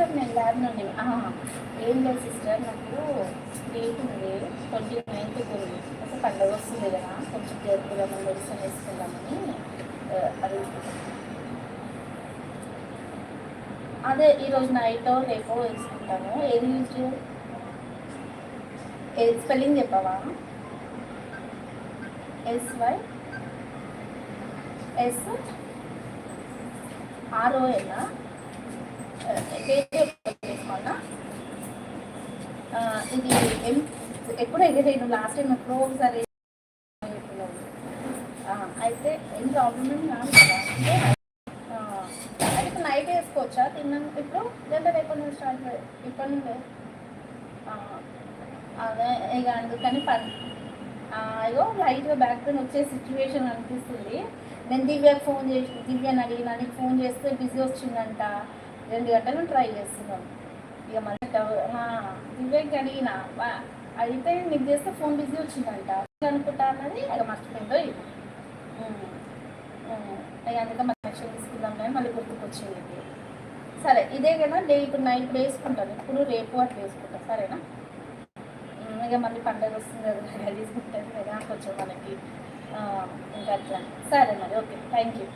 Sister నేను lab నుండి ఏం లేదు సిస్టర్, నాకు డేట్ ఉంది 29th ఉంది, ఒక పండుగ వస్తుంది కదా, కొంచెం జరుపుదామని మెడిసిన్ వేసుకుందామని అడుగుతున్నాను. అదే ఈరోజు నైట్ రేపో వేసుకుంటాను. ఏది యూజ్ చేయాలి? స్పెల్లింగ్ చెప్పవా? SYSRON చేసుకోవాలా? ఇది ఎప్పుడు ఎగరేను, లాస్ట్ టైం ఎప్పుడో ఒకసారి అయితే ఏం ప్రాబ్లం ఏం కాదు కదా. అయితే నైట్ వేసుకోవచ్చా తిన్నాను ఇప్పుడు, లేదా రేపటి నుంచి స్టార్ట్? ఇప్పటి నుండే అదే ఇక అందుకని అయ్యో లైట్గా బ్యాక్ పెయిన్ వచ్చే సిచ్యువేషన్ అనిపిస్తుంది. నేను దివ్యకి ఫోన్ చేసి దివ్యని అడిగిన, నీకు ఫోన్ చేస్తే బిజీ వచ్చిందంట, 2 గంటలు ట్రై చేస్తున్నాం. ఇక మళ్ళీ దివ్యకి అడిగిన, అడిగితే నీకు చేస్తే ఫోన్ బిజీ వచ్చిందంట అనుకుంటా అన్నది ఇక మర్చిపోయిందో ఇది. ఇక అందుకే మన లక్ష్యం తీసుకుందాం మళ్ళీ గుర్తుకొచ్చింది. సరే ఇదే కదా డే, ఇప్పుడు నైట్ వేసుకుంటాను, ఇప్పుడు రేపు అట్లా వేసుకుంటాను, సరేనా? ఇక మళ్ళీ పండుగ వస్తుంది కదా, తీసుకుంటాను కదా కొంచెం మనకి ఇంకా అట్లా. సరే మరి, ఓకే, థ్యాంక్ యూ.